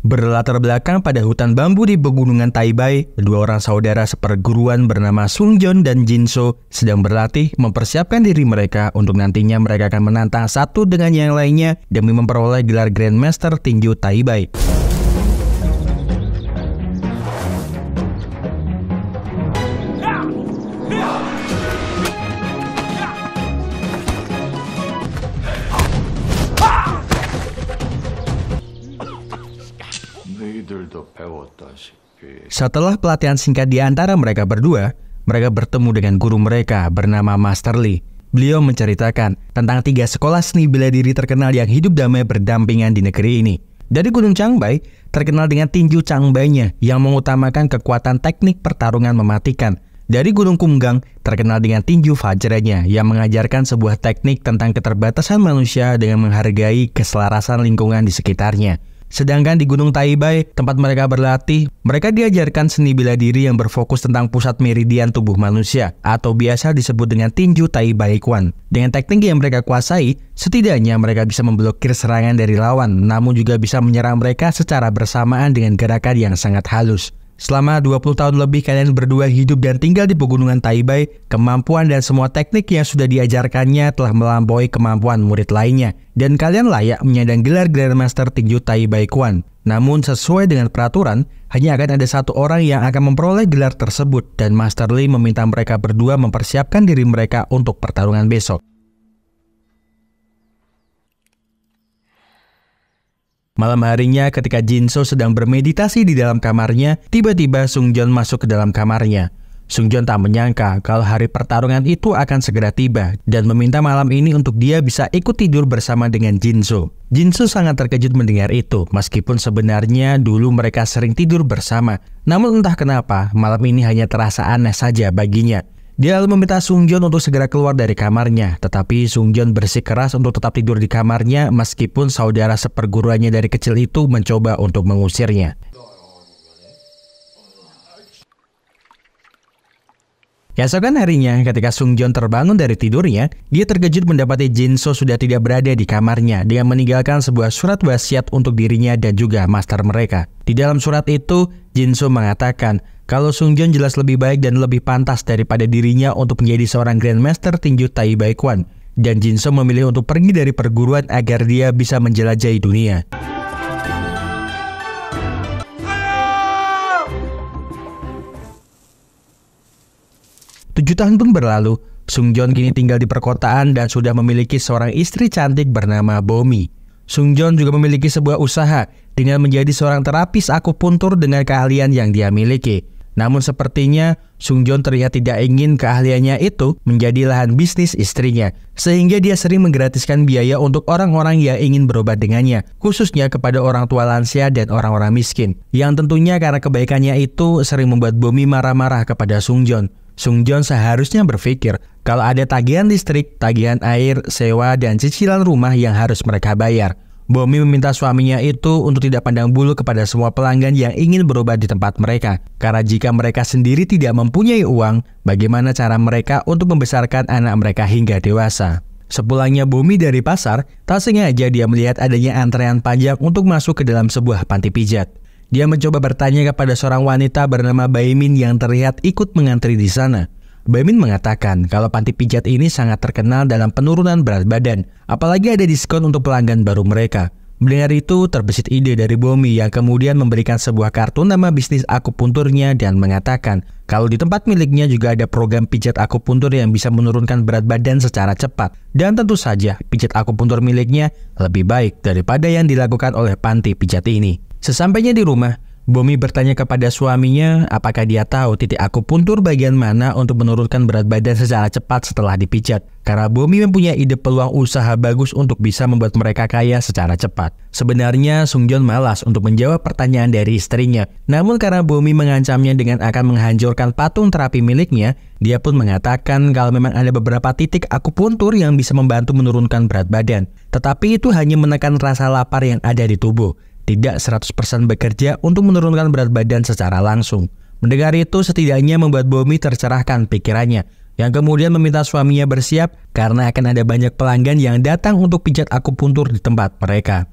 Berlatar belakang pada hutan bambu di pegunungan Taibai, dua orang saudara seperguruan bernama Sungjeon dan Jinso sedang berlatih mempersiapkan diri mereka untuk nantinya mereka akan menantang satu dengan yang lainnya demi memperoleh gelar Grandmaster tinju Taibai. Setelah pelatihan singkat di antara mereka berdua, mereka bertemu dengan guru mereka bernama Master Lee. Beliau menceritakan tentang 3 sekolah seni bela diri terkenal yang hidup damai berdampingan di negeri ini. Dari Gunung Changbai, terkenal dengan tinju Changbainya yang mengutamakan kekuatan teknik pertarungan mematikan. Dari Gunung Kumgang, terkenal dengan tinju Vajranya yang mengajarkan sebuah teknik tentang keterbatasan manusia dengan menghargai keselarasan lingkungan di sekitarnya. Sedangkan di Gunung Taibai, tempat mereka berlatih, mereka diajarkan seni bela diri yang berfokus tentang pusat meridian tubuh manusia, atau biasa disebut dengan tinju Taibai Kwan. Dengan teknik yang mereka kuasai, setidaknya mereka bisa memblokir serangan dari lawan, namun juga bisa menyerang mereka secara bersamaan dengan gerakan yang sangat halus. Selama 20 tahun lebih kalian berdua hidup dan tinggal di pegunungan Taibai, kemampuan dan semua teknik yang sudah diajarkannya telah melampaui kemampuan murid lainnya. Dan kalian layak menyandang gelar Grandmaster tinju Taibai Kwan. Namun sesuai dengan peraturan, hanya akan ada satu orang yang akan memperoleh gelar tersebut. Dan Master Lee meminta mereka berdua mempersiapkan diri mereka untuk pertarungan besok. Malam harinya ketika Jinso sedang bermeditasi di dalam kamarnya, tiba-tiba Sungjeon masuk ke dalam kamarnya. Sungjeon tak menyangka kalau hari pertarungan itu akan segera tiba dan meminta malam ini untuk dia bisa ikut tidur bersama dengan Jinso. Jinso sangat terkejut mendengar itu, meskipun sebenarnya dulu mereka sering tidur bersama. Namun entah kenapa, malam ini hanya terasa aneh saja baginya. Dia lalu meminta Sungjeon untuk segera keluar dari kamarnya, tetapi Sungjeon bersikeras untuk tetap tidur di kamarnya meskipun saudara seperguruannya dari kecil itu mencoba untuk mengusirnya. Keesokan harinya, ketika Sungjeon terbangun dari tidurnya, dia terkejut mendapati Jinso sudah tidak berada di kamarnya dengan meninggalkan sebuah surat wasiat untuk dirinya dan juga master mereka. Di dalam surat itu, Jinso mengatakan kalau Sungjeon jelas lebih baik dan lebih pantas daripada dirinya untuk menjadi seorang Grandmaster tinju Taibai Kwan. Dan Jinso memilih untuk pergi dari perguruan agar dia bisa menjelajahi dunia. Tujuh tahun pun berlalu, Sungjeon kini tinggal di perkotaan dan sudah memiliki seorang istri cantik bernama Bomi. Sungjeon juga memiliki sebuah usaha dengan menjadi seorang terapis akupuntur dengan keahlian yang dia miliki. Namun sepertinya Sungjeon terlihat tidak ingin keahliannya itu menjadi lahan bisnis istrinya, sehingga dia sering menggratiskan biaya untuk orang-orang yang ingin berobat dengannya, khususnya kepada orang tua lansia dan orang-orang miskin. Yang tentunya karena kebaikannya itu sering membuat Bomi marah-marah kepada Sungjeon. Sungjeon seharusnya berpikir kalau ada tagihan listrik, tagihan air, sewa, dan cicilan rumah yang harus mereka bayar. Bomi meminta suaminya itu untuk tidak pandang bulu kepada semua pelanggan yang ingin berobat di tempat mereka. Karena jika mereka sendiri tidak mempunyai uang, bagaimana cara mereka untuk membesarkan anak mereka hingga dewasa? Sepulangnya Bomi dari pasar, tak sengaja dia melihat adanya antrean panjang untuk masuk ke dalam sebuah panti pijat. Dia mencoba bertanya kepada seorang wanita bernama Baimin yang terlihat ikut mengantri di sana. Baimin mengatakan kalau panti pijat ini sangat terkenal dalam penurunan berat badan, apalagi ada diskon untuk pelanggan baru mereka. Mendengar itu, terbesit ide dari Bomi yang kemudian memberikan sebuah kartu nama bisnis akupunturnya dan mengatakan kalau di tempat miliknya juga ada program pijat akupuntur yang bisa menurunkan berat badan secara cepat. Dan tentu saja, pijat akupuntur miliknya lebih baik daripada yang dilakukan oleh panti pijat ini. Sesampainya di rumah, Bomi bertanya kepada suaminya apakah dia tahu titik akupuntur bagian mana untuk menurunkan berat badan secara cepat setelah dipijat. Karena Bomi mempunyai ide peluang usaha bagus untuk bisa membuat mereka kaya secara cepat. Sebenarnya Sungjeon malas untuk menjawab pertanyaan dari istrinya. Namun karena Bomi mengancamnya dengan akan menghancurkan patung terapi miliknya, dia pun mengatakan kalau memang ada beberapa titik akupuntur yang bisa membantu menurunkan berat badan. Tetapi itu hanya menekan rasa lapar yang ada di tubuh. Tidak 100% bekerja untuk menurunkan berat badan secara langsung. Mendengar itu setidaknya membuat Bomi tercerahkan pikirannya, yang kemudian meminta suaminya bersiap karena akan ada banyak pelanggan yang datang untuk pijat akupuntur di tempat mereka.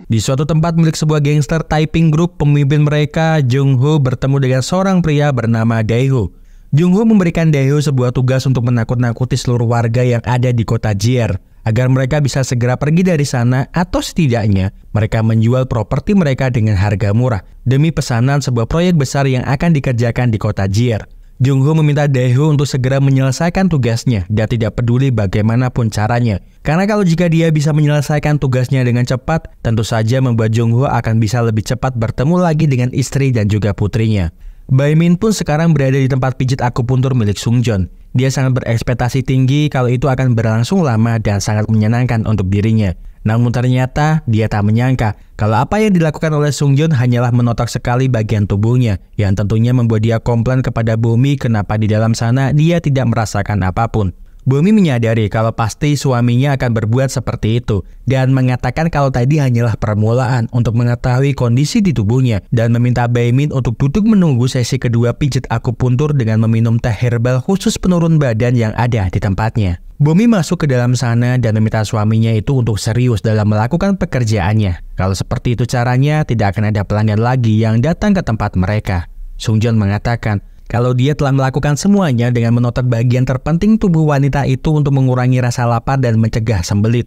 Di suatu tempat milik sebuah gangster typing group, pemimpin mereka, Jung-ho, bertemu dengan seorang pria bernama Dae-ho. Jung-ho memberikan Dae-ho sebuah tugas untuk menakut-nakuti seluruh warga yang ada di kota Jier, agar mereka bisa segera pergi dari sana atau setidaknya mereka menjual properti mereka dengan harga murah demi pesanan sebuah proyek besar yang akan dikerjakan di kota Jier. Jung-ho meminta Dae-ho untuk segera menyelesaikan tugasnya dan tidak peduli bagaimanapun caranya. Karena kalau jika dia bisa menyelesaikan tugasnya dengan cepat, tentu saja membuat Jung-ho akan bisa lebih cepat bertemu lagi dengan istri dan juga putrinya. Bae-min pun sekarang berada di tempat pijit akupuntur milik Sungjeon. Dia sangat berekspektasi tinggi kalau itu akan berlangsung lama dan sangat menyenangkan untuk dirinya. Namun ternyata dia tak menyangka kalau apa yang dilakukan oleh Sungjeon hanyalah menotok sekali bagian tubuhnya, yang tentunya membuat dia komplain kepada Bomi kenapa di dalam sana dia tidak merasakan apapun. Bomi menyadari kalau pasti suaminya akan berbuat seperti itu dan mengatakan kalau tadi hanyalah permulaan untuk mengetahui kondisi di tubuhnya dan meminta Bae-min untuk duduk menunggu sesi kedua pijat akupuntur dengan meminum teh herbal khusus penurun badan yang ada di tempatnya. Bomi masuk ke dalam sana dan meminta suaminya itu untuk serius dalam melakukan pekerjaannya. Kalau seperti itu caranya, tidak akan ada pelanggan lagi yang datang ke tempat mereka. Sungjeon mengatakan kalau dia telah melakukan semuanya dengan menotok bagian terpenting tubuh wanita itu untuk mengurangi rasa lapar dan mencegah sembelit.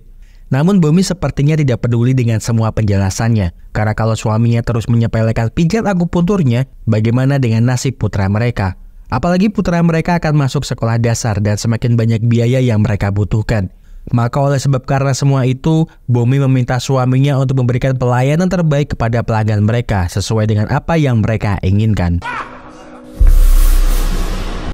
Namun Bomi sepertinya tidak peduli dengan semua penjelasannya, karena kalau suaminya terus menyepelekan pijat akupunturnya, bagaimana dengan nasib putra mereka? Apalagi putra mereka akan masuk sekolah dasar dan semakin banyak biaya yang mereka butuhkan. Maka oleh sebab karena semua itu, Bomi meminta suaminya untuk memberikan pelayanan terbaik kepada pelanggan mereka sesuai dengan apa yang mereka inginkan.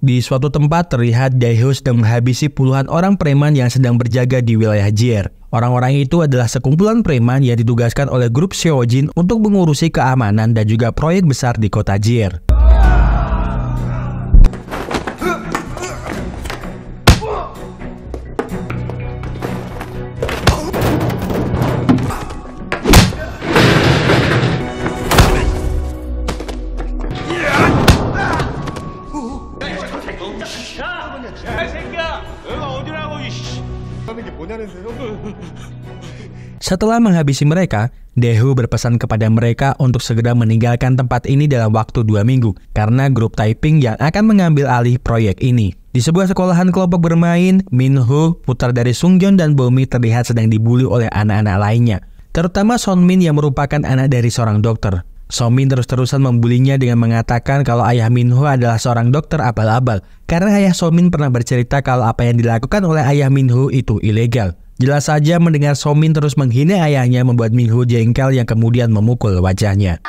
Di suatu tempat terlihat Dae-ho sedang menghabisi puluhan orang preman yang sedang berjaga di wilayah Jier. Orang-orang itu adalah sekumpulan preman yang ditugaskan oleh grup Seojin untuk mengurusi keamanan dan juga proyek besar di kota Jier. Setelah menghabisi mereka, Dae-ho berpesan kepada mereka untuk segera meninggalkan tempat ini dalam waktu 2 minggu karena grup typing yang akan mengambil alih proyek ini. Di sebuah sekolahan kelompok bermain, Min-ho, putra dari Sungjeon dan Bomi, terlihat sedang dibully oleh anak-anak lainnya, terutama Son-min yang merupakan anak dari seorang dokter. Son-min terus-terusan membulinya dengan mengatakan kalau ayah Min-ho adalah seorang dokter abal-abal karena ayah Son-min pernah bercerita kalau apa yang dilakukan oleh ayah Min-ho itu ilegal. Jelas saja mendengar Son-min terus menghina ayahnya membuat Min-ho jengkel yang kemudian memukul wajahnya.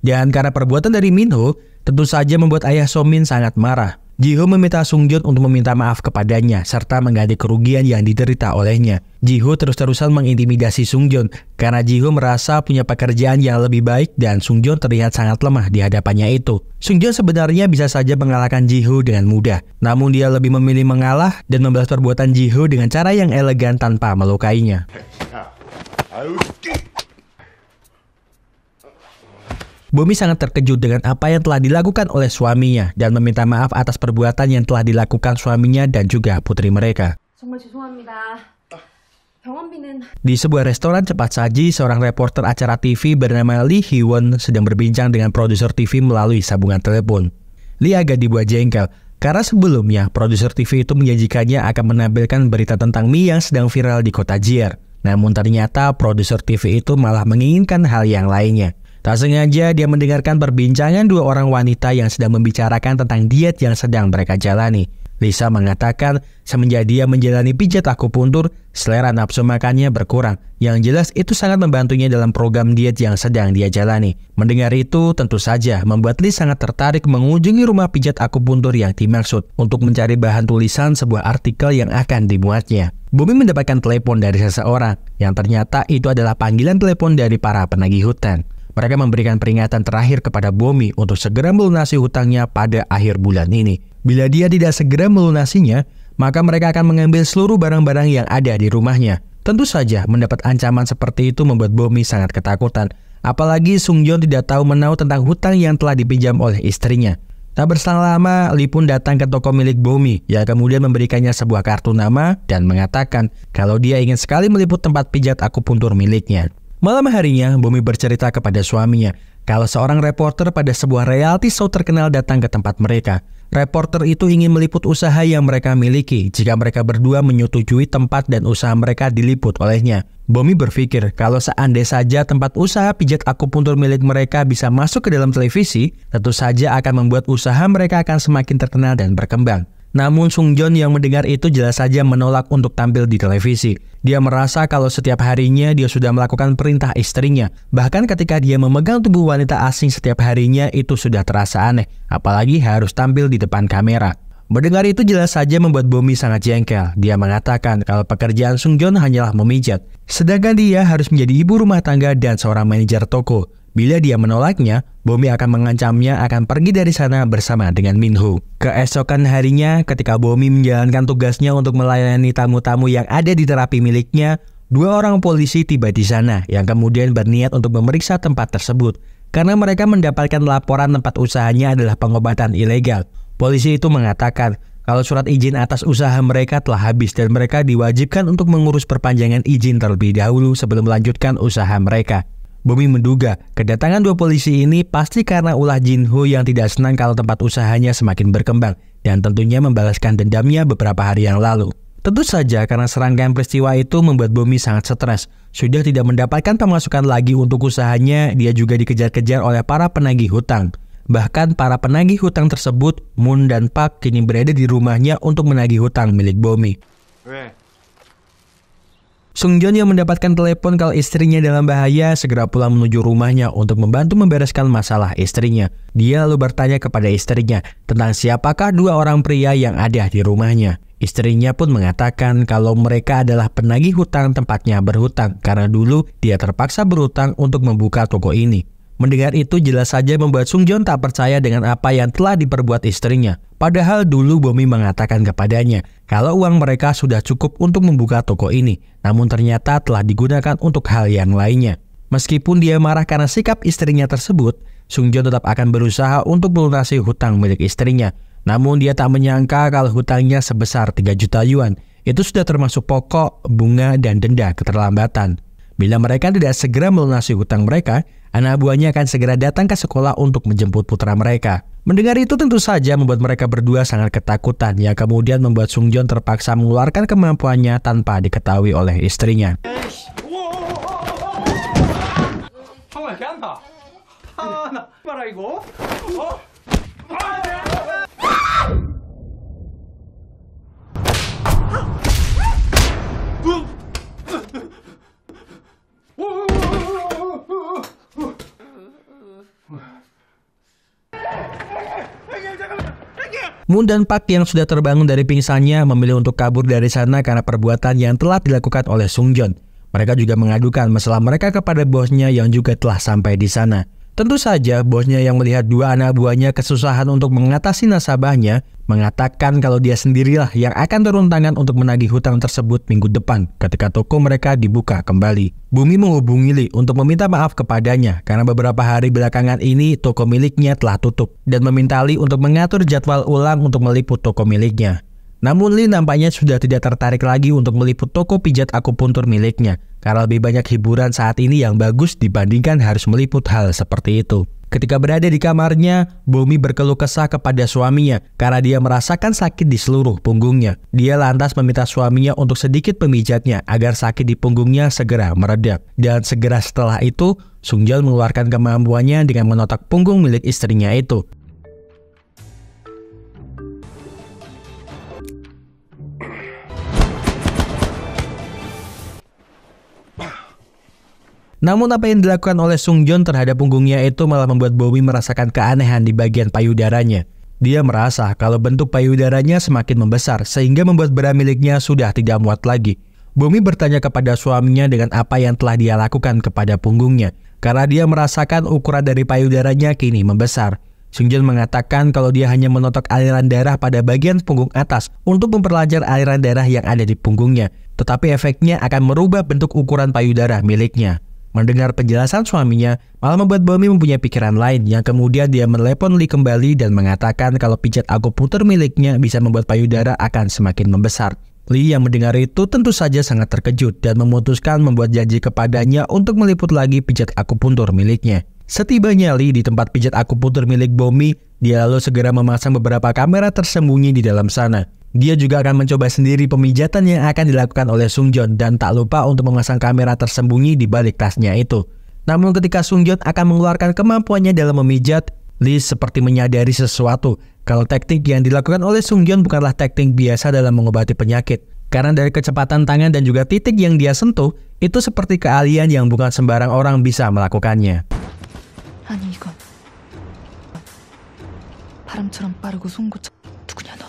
Dan karena perbuatan dari Min-ho, tentu saja membuat ayah Son-min sangat marah. Ji-ho meminta Sungjeon untuk meminta maaf kepadanya serta mengganti kerugian yang diderita olehnya. Ji-ho terus-terusan mengintimidasi Sungjeon karena Ji-ho merasa punya pekerjaan yang lebih baik dan Sungjeon terlihat sangat lemah di hadapannya itu. Sungjeon sebenarnya bisa saja mengalahkan Ji-ho dengan mudah, namun dia lebih memilih mengalah dan membalas perbuatan Ji-ho dengan cara yang elegan tanpa melukainya. Bomi sangat terkejut dengan apa yang telah dilakukan oleh suaminya dan meminta maaf atas perbuatan yang telah dilakukan suaminya dan juga putri mereka. Di sebuah restoran cepat saji, seorang reporter acara TV bernama Lee Hee-won sedang berbincang dengan produser TV melalui sambungan telepon. Lee agak dibuat jengkel karena sebelumnya produser TV itu menjanjikannya akan menampilkan berita tentang mie yang sedang viral di kota Jier. Namun ternyata produser TV itu malah menginginkan hal yang lainnya. Tak sengaja dia mendengarkan perbincangan dua orang wanita yang sedang membicarakan tentang diet yang sedang mereka jalani. Lisa mengatakan semenjak dia menjalani pijat akupuntur, selera nafsu makannya berkurang. Yang jelas itu sangat membantunya dalam program diet yang sedang dia jalani. Mendengar itu tentu saja membuat Lee sangat tertarik mengunjungi rumah pijat akupuntur yang dimaksud untuk mencari bahan tulisan sebuah artikel yang akan dimuatnya. Bomi mendapatkan telepon dari seseorang yang ternyata itu adalah panggilan telepon dari para penagih hutang. Mereka memberikan peringatan terakhir kepada Bomi untuk segera melunasi hutangnya pada akhir bulan ini. Bila dia tidak segera melunasinya, maka mereka akan mengambil seluruh barang-barang yang ada di rumahnya. Tentu saja mendapat ancaman seperti itu membuat Bomi sangat ketakutan. Apalagi Sungjeon tidak tahu menahu tentang hutang yang telah dipinjam oleh istrinya. Tak berselang lama, Lee pun datang ke toko milik Bomi yang kemudian memberikannya sebuah kartu nama dan mengatakan kalau dia ingin sekali meliput tempat pijat akupuntur miliknya. Malam harinya, Bomi bercerita kepada suaminya kalau seorang reporter pada sebuah reality show terkenal datang ke tempat mereka. Reporter itu ingin meliput usaha yang mereka miliki jika mereka berdua menyetujui tempat dan usaha mereka diliput olehnya. Bomi berpikir kalau seandainya saja tempat usaha pijat akupuntur milik mereka bisa masuk ke dalam televisi, tentu saja akan membuat usaha mereka akan semakin terkenal dan berkembang. Namun Sungjeon yang mendengar itu jelas saja menolak untuk tampil di televisi. Dia merasa kalau setiap harinya dia sudah melakukan perintah istrinya. Bahkan ketika dia memegang tubuh wanita asing setiap harinya itu sudah terasa aneh. Apalagi harus tampil di depan kamera. Mendengar itu jelas saja membuat Bomi sangat jengkel. Dia mengatakan kalau pekerjaan Sungjeon hanyalah memijat. Sedangkan dia harus menjadi ibu rumah tangga dan seorang manajer toko. Bila dia menolaknya, Bomi akan mengancamnya akan pergi dari sana bersama dengan Minho. Keesokan harinya, ketika Bomi menjalankan tugasnya untuk melayani tamu-tamu yang ada di terapi miliknya, dua orang polisi tiba di sana yang kemudian berniat untuk memeriksa tempat tersebut karena mereka mendapatkan laporan tempat usahanya adalah pengobatan ilegal. Polisi itu mengatakan kalau surat izin atas usaha mereka telah habis dan mereka diwajibkan untuk mengurus perpanjangan izin terlebih dahulu sebelum melanjutkan usaha mereka. Bomi menduga kedatangan dua polisi ini pasti karena ulah Jinho yang tidak senang kalau tempat usahanya semakin berkembang dan tentunya membalaskan dendamnya beberapa hari yang lalu. Tentu saja karena serangkaian peristiwa itu membuat Bomi sangat stres. Sudah tidak mendapatkan pemasukan lagi untuk usahanya, dia juga dikejar-kejar oleh para penagih hutang. Bahkan para penagih hutang tersebut, Moon dan Park kini berada di rumahnya untuk menagih hutang milik Bomi. Sungjeon yang mendapatkan telepon kalau istrinya dalam bahaya segera pulang menuju rumahnya untuk membantu membereskan masalah istrinya. Dia lalu bertanya kepada istrinya tentang siapakah dua orang pria yang ada di rumahnya. Istrinya pun mengatakan kalau mereka adalah penagih hutang tempatnya berhutang karena dulu dia terpaksa berhutang untuk membuka toko ini. Mendengar itu jelas saja membuat Sungjeon tak percaya dengan apa yang telah diperbuat istrinya. Padahal dulu Bomi mengatakan kepadanya kalau uang mereka sudah cukup untuk membuka toko ini, namun ternyata telah digunakan untuk hal yang lainnya. Meskipun dia marah karena sikap istrinya tersebut, Sungjeon tetap akan berusaha untuk melunasi hutang milik istrinya. Namun dia tak menyangka kalau hutangnya sebesar 3 juta yuan. Itu sudah termasuk pokok, bunga, dan denda keterlambatan. Bila mereka tidak segera melunasi hutang mereka, anak buahnya akan segera datang ke sekolah untuk menjemput putra mereka. Mendengar itu tentu saja membuat mereka berdua sangat ketakutan, yang kemudian membuat Sungjeon terpaksa mengeluarkan kemampuannya tanpa diketahui oleh istrinya. Moon dan Park yang sudah terbangun dari pingsannya memilih untuk kabur dari sana karena perbuatan yang telah dilakukan oleh Sungjeon. Mereka juga mengadukan masalah mereka kepada bosnya yang juga telah sampai di sana. Tentu saja bosnya yang melihat dua anak buahnya kesusahan untuk mengatasi nasabahnya mengatakan kalau dia sendirilah yang akan turun tangan untuk menagih hutang tersebut minggu depan ketika toko mereka dibuka kembali. Bomi menghubungi Lee untuk meminta maaf kepadanya karena beberapa hari belakangan ini toko miliknya telah tutup dan meminta Lee untuk mengatur jadwal ulang untuk meliput toko miliknya. Namun Lee nampaknya sudah tidak tertarik lagi untuk meliput toko pijat akupuntur miliknya karena lebih banyak hiburan saat ini yang bagus dibandingkan harus meliput hal seperti itu. Ketika berada di kamarnya, Bomi berkeluh kesah kepada suaminya karena dia merasakan sakit di seluruh punggungnya. Dia lantas meminta suaminya untuk sedikit memijatnya agar sakit di punggungnya segera meredak. Dan segera setelah itu, Sungjeon mengeluarkan kemampuannya dengan menotok punggung milik istrinya itu. Namun apa yang dilakukan oleh Sungjeon terhadap punggungnya itu malah membuat Bomi merasakan keanehan di bagian payudaranya. Dia merasa kalau bentuk payudaranya semakin membesar sehingga membuat bra miliknya sudah tidak muat lagi. Bomi bertanya kepada suaminya dengan apa yang telah dia lakukan kepada punggungnya, karena dia merasakan ukuran dari payudaranya kini membesar. Sungjeon mengatakan kalau dia hanya menotok aliran darah pada bagian punggung atas untuk memperlancar aliran darah yang ada di punggungnya, tetapi efeknya akan merubah bentuk ukuran payudara miliknya. Mendengar penjelasan suaminya, malah membuat Bomi mempunyai pikiran lain yang kemudian dia menelepon Lee kembali dan mengatakan kalau pijat akupunktur miliknya bisa membuat payudara akan semakin membesar. Lee yang mendengar itu tentu saja sangat terkejut dan memutuskan membuat janji kepadanya untuk meliput lagi pijat akupunktur miliknya. Setibanya Lee di tempat pijat akupunktur milik Bomi, dia lalu segera memasang beberapa kamera tersembunyi di dalam sana. Dia juga akan mencoba sendiri pemijatan yang akan dilakukan oleh Sungjeon dan tak lupa untuk memasang kamera tersembunyi di balik tasnya itu. Namun ketika Sungjeon akan mengeluarkan kemampuannya dalam memijat, Lee seperti menyadari sesuatu kalau teknik yang dilakukan oleh Sungjeon bukanlah teknik biasa dalam mengobati penyakit. Karena dari kecepatan tangan dan juga titik yang dia sentuh, itu seperti keahlian yang bukan sembarang orang bisa melakukannya. 아니 이건 바람처럼 빠르고 송곳 누구냐 너?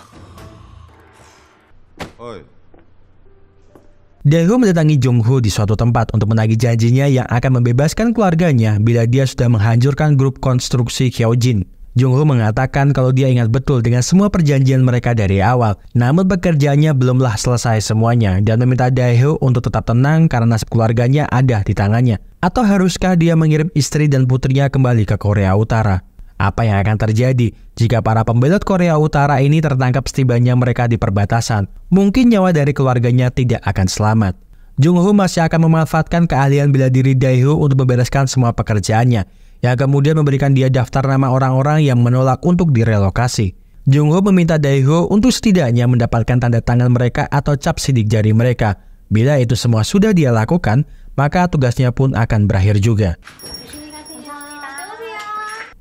Dae-ho mendatangi Jung-ho di suatu tempat untuk menagih janjinya yang akan membebaskan keluarganya bila dia sudah menghancurkan grup konstruksi Hyojin. Jung-ho mengatakan kalau dia ingat betul dengan semua perjanjian mereka dari awal, namun pekerjaannya belumlah selesai semuanya dan meminta Dae-ho untuk tetap tenang karena nasib keluarganya ada di tangannya. Atau haruskah dia mengirim istri dan putrinya kembali ke Korea Utara? Apa yang akan terjadi jika para pembelot Korea Utara ini tertangkap setibanya mereka di perbatasan? Mungkin nyawa dari keluarganya tidak akan selamat. Jung-ho masih akan memanfaatkan keahlian bela diri Dae-ho untuk membereskan semua pekerjaannya, yang kemudian memberikan dia daftar nama orang-orang yang menolak untuk direlokasi. Jung-ho meminta Dae-ho untuk setidaknya mendapatkan tanda tangan mereka atau cap sidik jari mereka. Bila itu semua sudah dia lakukan, maka tugasnya pun akan berakhir juga.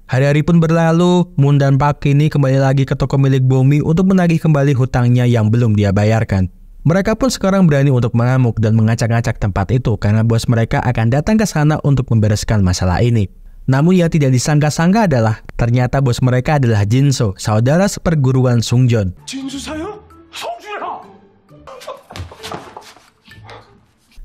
Hari-hari pun berlalu, Moon dan Park kini kembali lagi ke toko milik Bomi untuk menagih kembali hutangnya yang belum dia bayarkan. Mereka pun sekarang berani untuk mengamuk dan mengacak-ngacak tempat itu karena bos mereka akan datang ke sana untuk membereskan masalah ini. Namun yang tidak disangka-sangka adalah ternyata bos mereka adalah Jinso, saudara seperguruan Sungjeon. 진수 사요? 성주야!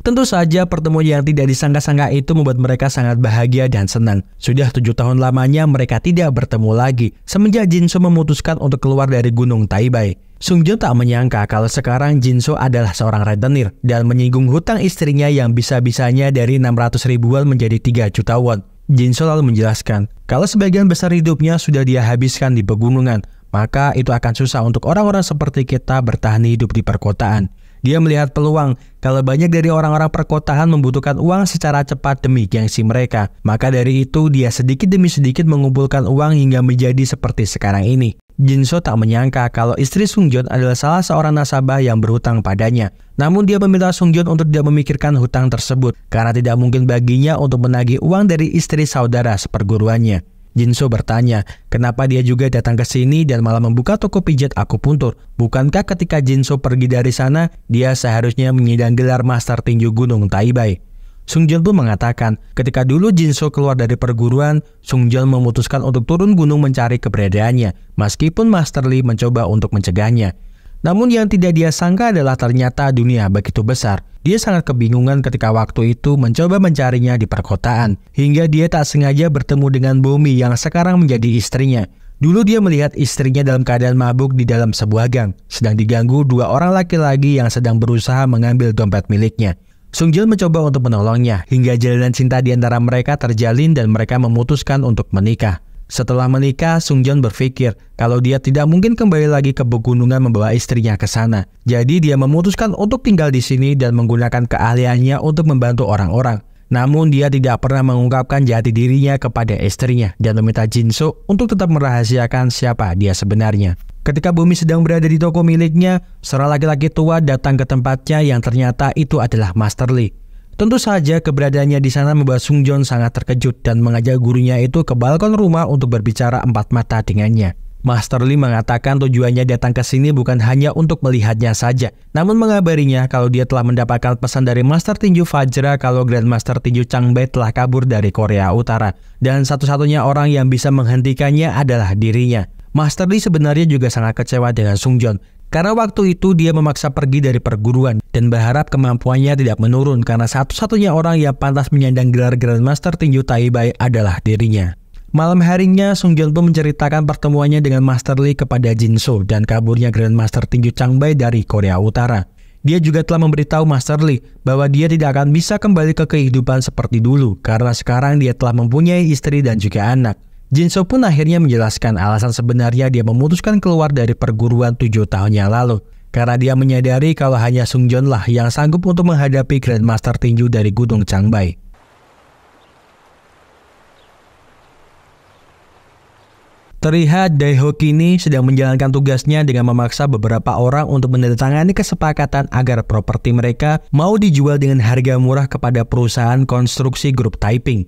Tentu saja pertemuan yang tidak disangka-sangka itu membuat mereka sangat bahagia dan senang. Sudah 7 tahun lamanya mereka tidak bertemu lagi semenjak Jinso memutuskan untuk keluar dari Gunung Taibai. Sungjeon tak menyangka kalau sekarang Jinso adalah seorang rentenir dan menyinggung hutang istrinya yang bisa-bisanya dari 600 ribuan menjadi 3 juta won. Jinso lalu menjelaskan kalau sebagian besar hidupnya sudah dia habiskan di pegunungan, maka itu akan susah untuk orang-orang seperti kita bertahan hidup di perkotaan. Dia melihat peluang kalau banyak dari orang-orang perkotaan membutuhkan uang secara cepat demi gengsi mereka. Maka dari itu dia sedikit demi sedikit mengumpulkan uang hingga menjadi seperti sekarang ini. Jinso tak menyangka kalau istri Sungjeon adalah salah seorang nasabah yang berhutang padanya. Namun dia meminta Sungjeon untuk tidak memikirkan hutang tersebut karena tidak mungkin baginya untuk menagih uang dari istri saudara seperguruannya. Jinso bertanya, kenapa dia juga datang ke sini dan malah membuka toko pijat akupunktur? Bukankah ketika Jinso pergi dari sana, dia seharusnya mengidam gelar Master Tinju Gunung Taibai? Sungjeon pun mengatakan, ketika dulu Jinso keluar dari perguruan, Sungjeon memutuskan untuk turun gunung mencari keberadaannya, meskipun Master Lee mencoba untuk mencegahnya. Namun yang tidak dia sangka adalah ternyata dunia begitu besar. Dia sangat kebingungan ketika waktu itu mencoba mencarinya di perkotaan, hingga dia tak sengaja bertemu dengan Bomi yang sekarang menjadi istrinya. Dulu dia melihat istrinya dalam keadaan mabuk di dalam sebuah gang, sedang diganggu 2 orang laki-laki yang sedang berusaha mengambil dompet miliknya. Sungjeon mencoba untuk menolongnya, hingga jalinan cinta di antara mereka terjalin dan mereka memutuskan untuk menikah. Setelah menikah, Sungjeon berpikir kalau dia tidak mungkin kembali lagi ke pegunungan membawa istrinya ke sana. Jadi dia memutuskan untuk tinggal di sini dan menggunakan keahliannya untuk membantu orang-orang. Namun dia tidak pernah mengungkapkan jati dirinya kepada istrinya dan meminta Jinso untuk tetap merahasiakan siapa dia sebenarnya. Ketika Bomi sedang berada di toko miliknya, seorang laki-laki tua datang ke tempatnya yang ternyata itu adalah Master Lee. Tentu saja keberadaannya di sana membuat Sungjeon sangat terkejut dan mengajak gurunya itu ke balkon rumah untuk berbicara 4 mata dengannya. Master Lee mengatakan tujuannya datang ke sini bukan hanya untuk melihatnya saja, namun mengabarinya kalau dia telah mendapatkan pesan dari Master Tinju Vajra kalau Grandmaster Tinju Changbei telah kabur dari Korea Utara, dan satu-satunya orang yang bisa menghentikannya adalah dirinya. Master Lee sebenarnya juga sangat kecewa dengan Sungjeon, karena waktu itu dia memaksa pergi dari perguruan dan berharap kemampuannya tidak menurun karena satu-satunya orang yang pantas menyandang gelar Grandmaster Tinju Taibei adalah dirinya. Malam harinya, Sungjeon pun menceritakan pertemuannya dengan Master Lee kepada Jinso dan kaburnya Grandmaster Tinju Changbei dari Korea Utara. Dia juga telah memberitahu Master Lee bahwa dia tidak akan bisa kembali ke kehidupan seperti dulu karena sekarang dia telah mempunyai istri dan juga anak. Jinso pun akhirnya menjelaskan alasan sebenarnya dia memutuskan keluar dari perguruan 7 tahun yang lalu. Karena dia menyadari kalau hanya Sungjeon lah yang sanggup untuk menghadapi Grandmaster Tinju dari Gunung Changbei. Terlihat Daeho kini sedang menjalankan tugasnya dengan memaksa beberapa orang untuk menandatangani kesepakatan agar properti mereka mau dijual dengan harga murah kepada perusahaan konstruksi grup Taiping.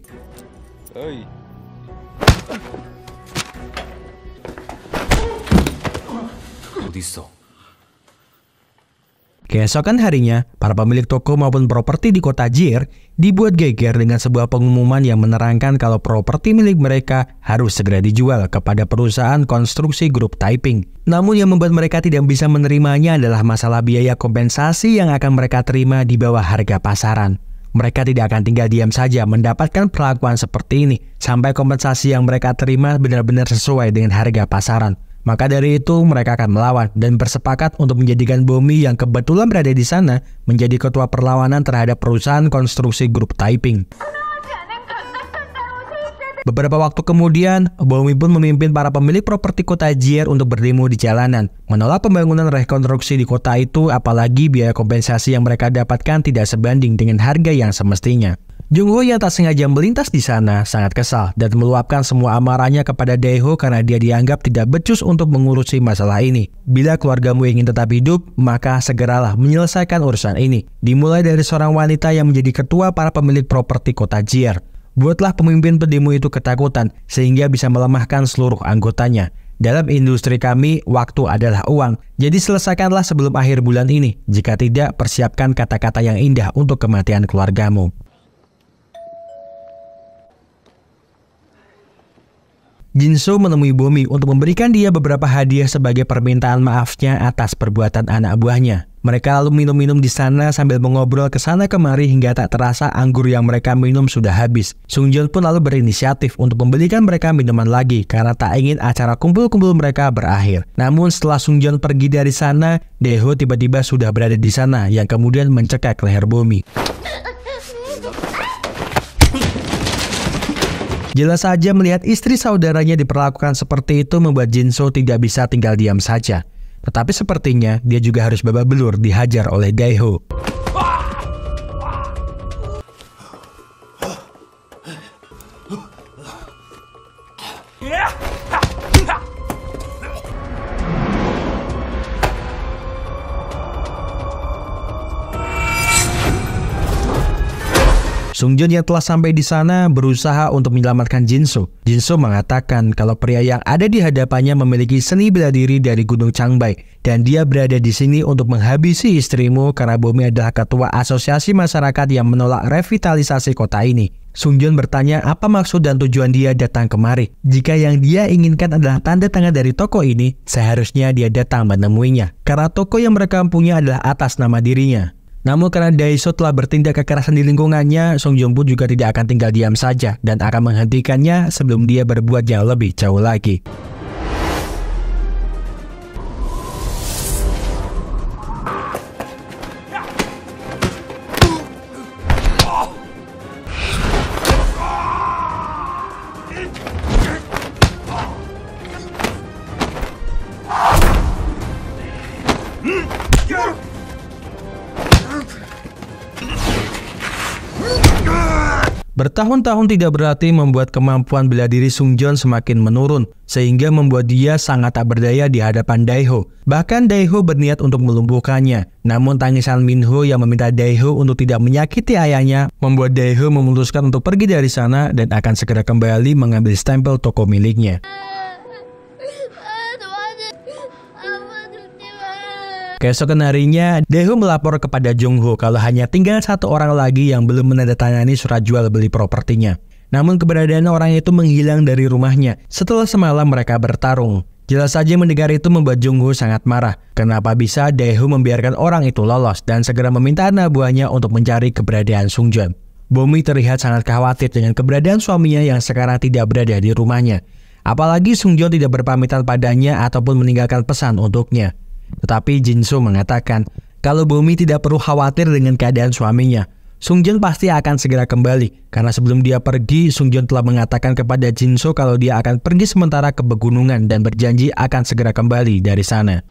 Keesokan harinya, para pemilik toko maupun properti di kota Jier dibuat geger dengan sebuah pengumuman yang menerangkan kalau properti milik mereka harus segera dijual kepada perusahaan konstruksi grup Taiping. Namun yang membuat mereka tidak bisa menerimanya adalah masalah biaya kompensasi yang akan mereka terima di bawah harga pasaran. Mereka tidak akan tinggal diam saja mendapatkan perlakuan seperti ini sampai kompensasi yang mereka terima benar-benar sesuai dengan harga pasaran. Maka dari itu mereka akan melawan dan bersepakat untuk menjadikan Bomi yang kebetulan berada di sana menjadi ketua perlawanan terhadap perusahaan konstruksi grup Taiping. Beberapa waktu kemudian, Bomi pun memimpin para pemilik properti kota Jier untuk berdemo di jalanan, menolak pembangunan rekonstruksi di kota itu apalagi biaya kompensasi yang mereka dapatkan tidak sebanding dengan harga yang semestinya. Jungho yang tak sengaja melintas di sana sangat kesal dan meluapkan semua amarahnya kepada Daeho karena dia dianggap tidak becus untuk mengurusi masalah ini. Bila keluargamu ingin tetap hidup, maka segeralah menyelesaikan urusan ini. Dimulai dari seorang wanita yang menjadi ketua para pemilik properti kota Jier. Buatlah pemimpin pendemo itu ketakutan sehingga bisa melemahkan seluruh anggotanya. Dalam industri kami, waktu adalah uang. Jadi selesaikanlah sebelum akhir bulan ini. Jika tidak, persiapkan kata-kata yang indah untuk kematian keluargamu. Jinso menemui Bomi untuk memberikan dia beberapa hadiah sebagai permintaan maafnya atas perbuatan anak buahnya. Mereka lalu minum-minum di sana sambil mengobrol ke sana kemari hingga tak terasa anggur yang mereka minum sudah habis. Sungjeon pun lalu berinisiatif untuk membelikan mereka minuman lagi karena tak ingin acara kumpul-kumpul mereka berakhir. Namun setelah Sungjeon pergi dari sana, Daeho tiba-tiba sudah berada di sana yang kemudian mencekik leher Bomi. Jelas saja melihat istri saudaranya diperlakukan seperti itu membuat Jinso tidak bisa tinggal diam saja. Tetapi sepertinya dia juga harus babak belur dihajar oleh Daeho. Sungjeon yang telah sampai di sana berusaha untuk menyelamatkan Jinso. Jinso mengatakan kalau pria yang ada di hadapannya memiliki seni bela diri dari Gunung Changbei dan dia berada di sini untuk menghabisi istrimu karena Bomi adalah ketua asosiasi masyarakat yang menolak revitalisasi kota ini. Sungjeon bertanya apa maksud dan tujuan dia datang kemari. Jika yang dia inginkan adalah tanda tangan dari toko ini, seharusnya dia datang menemuinya. Karena toko yang mereka punya adalah atas nama dirinya. Namun karena Daeso telah bertindak kekerasan di lingkungannya, Sungjeon pun juga tidak akan tinggal diam saja dan akan menghentikannya sebelum dia berbuat jauh lebih jauh lagi. Bertahun-tahun tidak berlatih membuat kemampuan bela diri Sungjeon semakin menurun, sehingga membuat dia sangat tak berdaya di hadapan Daeho. Bahkan Daeho berniat untuk melumpuhkannya. Namun tangisan Minho yang meminta Daeho untuk tidak menyakiti ayahnya, membuat Daeho memutuskan untuk pergi dari sana dan akan segera kembali mengambil stempel toko miliknya. Keesokan harinya, Dae-ho melapor kepada Jung-ho kalau hanya tinggal satu orang lagi yang belum menandatangani surat jual beli propertinya. Namun keberadaan orang itu menghilang dari rumahnya setelah semalam mereka bertarung. Jelas saja mendengar itu membuat Jung-ho sangat marah. Kenapa bisa Dae-ho membiarkan orang itu lolos dan segera meminta anak buahnya untuk mencari keberadaan Sung-joon. Bomi terlihat sangat khawatir dengan keberadaan suaminya yang sekarang tidak berada di rumahnya. Apalagi Sung-joon tidak berpamitan padanya ataupun meninggalkan pesan untuknya. Tetapi Jin-soo mengatakan kalau Bomi tidak perlu khawatir dengan keadaan suaminya. Sung-joon pasti akan segera kembali karena sebelum dia pergi, Sung-joon telah mengatakan kepada Jin-soo kalau dia akan pergi sementara ke pegunungan dan berjanji akan segera kembali dari sana.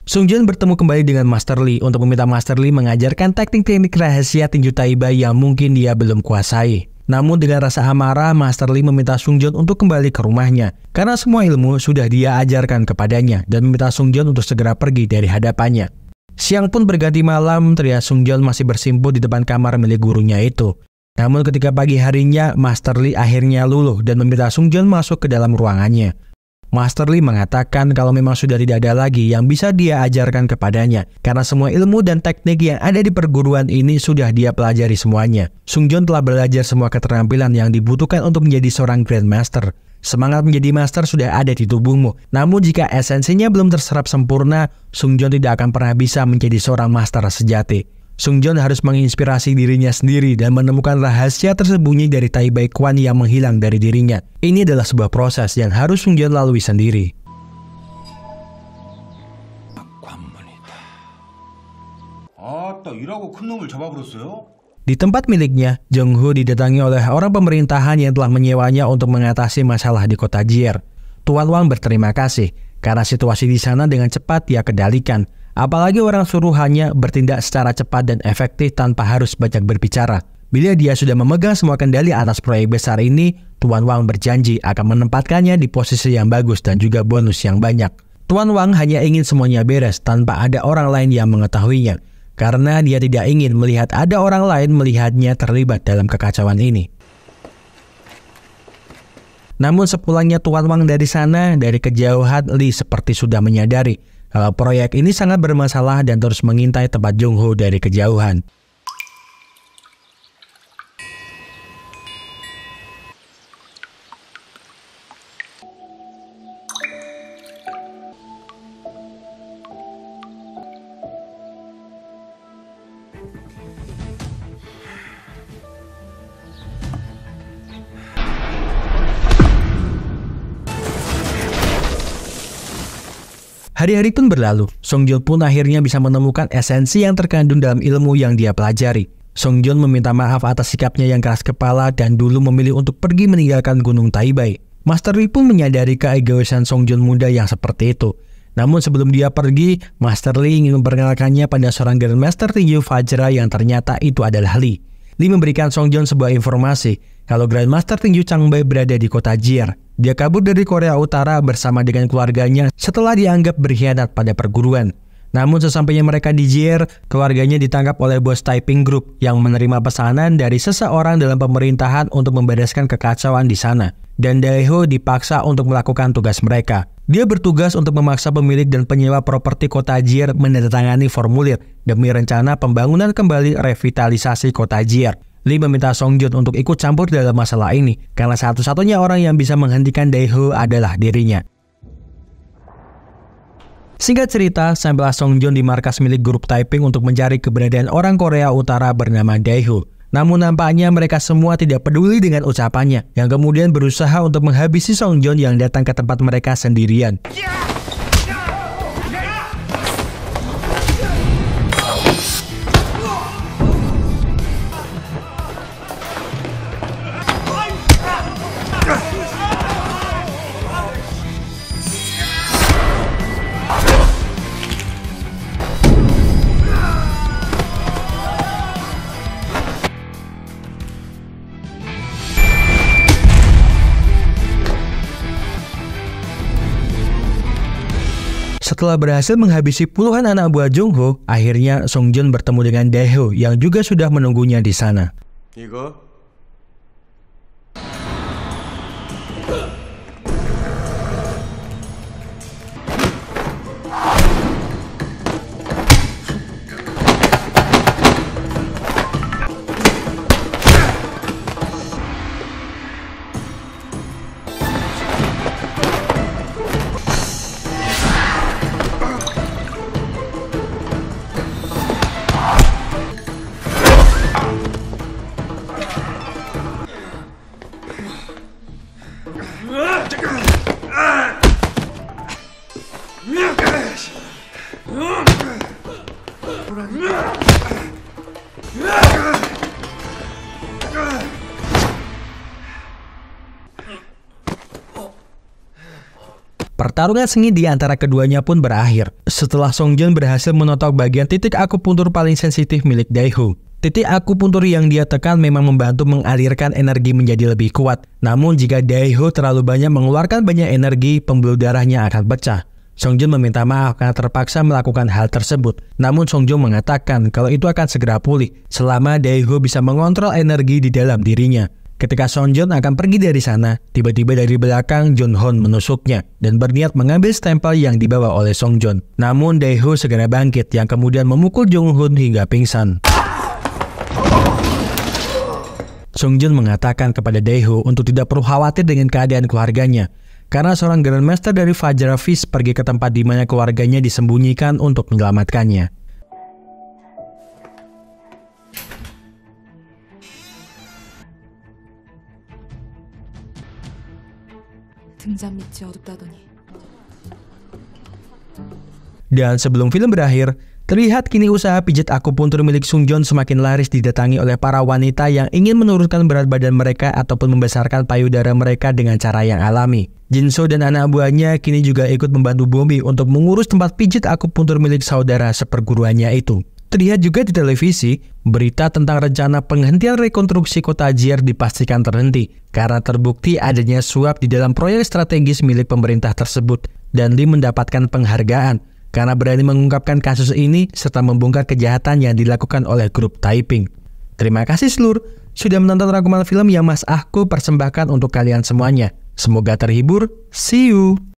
Sung-joon bertemu kembali dengan Master Lee untuk meminta Master Lee mengajarkan teknik-teknik rahasia tinju Taibai yang mungkin dia belum kuasai. Namun dengan rasa amarah, Master Lee meminta Sung-joon untuk kembali ke rumahnya karena semua ilmu sudah dia ajarkan kepadanya dan meminta Sung-joon untuk segera pergi dari hadapannya. Siang pun berganti malam, terlihat Sung-joon masih bersimpuh di depan kamar milik gurunya itu. Namun ketika pagi harinya, Master Lee akhirnya luluh dan meminta Sung-joon masuk ke dalam ruangannya. Master Lee mengatakan kalau memang sudah tidak ada lagi yang bisa dia ajarkan kepadanya karena semua ilmu dan teknik yang ada di perguruan ini sudah dia pelajari semuanya. Sung-joon telah belajar semua keterampilan yang dibutuhkan untuk menjadi seorang Grandmaster. Semangat menjadi master sudah ada di tubuhmu, namun jika esensinya belum terserap sempurna, Sung-joon tidak akan pernah bisa menjadi seorang master sejati. Sung-joon harus menginspirasi dirinya sendiri dan menemukan rahasia tersembunyi dari Taibai Quan yang menghilang dari dirinya. Ini adalah sebuah proses yang harus Sung-joon lalui sendiri. Di tempat miliknya, Jung-ho didatangi oleh orang pemerintahan yang telah menyewanya untuk mengatasi masalah di kota Jier. Tuan Wang berterima kasih karena situasi di sana dengan cepat dia kendalikan. Apalagi orang suruhannya bertindak secara cepat dan efektif tanpa harus banyak berbicara. Bila dia sudah memegang semua kendali atas proyek besar ini, Tuan Wang berjanji akan menempatkannya di posisi yang bagus dan juga bonus yang banyak. Tuan Wang hanya ingin semuanya beres tanpa ada orang lain yang mengetahuinya, karena dia tidak ingin melihat ada orang lain melihatnya terlibat dalam kekacauan ini. Namun sepulangnya Tuan Wang dari sana, dari kejauhan Lee seperti sudah menyadari kalau proyek ini sangat bermasalah dan terus mengintai tempat Jung-ho dari kejauhan. Hari-hari pun berlalu, Sung-joon pun akhirnya bisa menemukan esensi yang terkandung dalam ilmu yang dia pelajari. Sung-joon meminta maaf atas sikapnya yang keras kepala dan dulu memilih untuk pergi meninggalkan Gunung Taibai. Master Lee pun menyadari keegoisan Sung-joon muda yang seperti itu. Namun sebelum dia pergi, Master Lee ingin memperkenalkannya pada seorang Grandmaster tinju Vajra yang ternyata itu adalah Lee. Lee memberikan Sung-joon sebuah informasi kalau Grandmaster tinju Changbei berada di kota Jier. Dia kabur dari Korea Utara bersama dengan keluarganya setelah dianggap berkhianat pada perguruan. Namun sesampainya mereka di Jier, keluarganya ditangkap oleh bos Taiping Group yang menerima pesanan dari seseorang dalam pemerintahan untuk membereskan kekacauan di sana. Dan Dae-ho dipaksa untuk melakukan tugas mereka. Dia bertugas untuk memaksa pemilik dan penyewa properti kota Jier menandatangani formulir demi rencana pembangunan kembali revitalisasi kota Jier. Lee meminta Sung-joon untuk ikut campur dalam masalah ini karena satu-satunya orang yang bisa menghentikan Dae-ho adalah dirinya. Singkat cerita, sampailah Sung-joon di markas milik grup Taiping untuk mencari keberadaan orang Korea Utara bernama Dae-ho. Namun nampaknya mereka semua tidak peduli dengan ucapannya, yang kemudian berusaha untuk menghabisi Sung-joon yang datang ke tempat mereka sendirian. Setelah berhasil menghabisi puluhan anak buah Jung-ho, akhirnya Sung-joon bertemu dengan Dae-ho yang juga sudah menunggunya di sana. Pertarungan sengit di antara keduanya pun berakhir setelah Songjun berhasil menotok bagian titik akupuntur paling sensitif milik Daeho. Titik akupuntur yang dia tekan memang membantu mengalirkan energi menjadi lebih kuat. Namun jika Daeho terlalu banyak mengeluarkan banyak energi, pembuluh darahnya akan pecah. Songjun meminta maaf karena terpaksa melakukan hal tersebut. Namun Songjun mengatakan kalau itu akan segera pulih selama Daeho bisa mengontrol energi di dalam dirinya. Ketika Songjun akan pergi dari sana, tiba-tiba dari belakang Junhon menusuknya dan berniat mengambil stempel yang dibawa oleh Songjun. Namun Daeho segera bangkit yang kemudian memukul Junhon hingga pingsan. Songjun mengatakan kepada Daeho untuk tidak perlu khawatir dengan keadaan keluarganya, karena seorang Grandmaster dari Fajra Fist pergi ke tempat di mana keluarganya disembunyikan untuk menyelamatkannya. 등잔 밑이 어둡다더니 Dan sebelum film berakhir, terlihat kini usaha pijat akupuntur milik Songjun semakin laris didatangi oleh para wanita yang ingin menurunkan berat badan mereka ataupun membesarkan payudara mereka dengan cara yang alami. Jinso dan anak buahnya kini juga ikut membantu Bomi untuk mengurus tempat pijat akupuntur milik saudara seperguruannya itu. Terlihat juga di televisi, berita tentang rencana penghentian rekonstruksi kota Jier dipastikan terhenti karena terbukti adanya suap di dalam proyek strategis milik pemerintah tersebut, dan Lee mendapatkan penghargaan karena berani mengungkapkan kasus ini serta membongkar kejahatan yang dilakukan oleh grup Taiping. Terima kasih seluruh sudah menonton rangkuman film yang Mas Ahku persembahkan untuk kalian semuanya. Semoga terhibur. See you!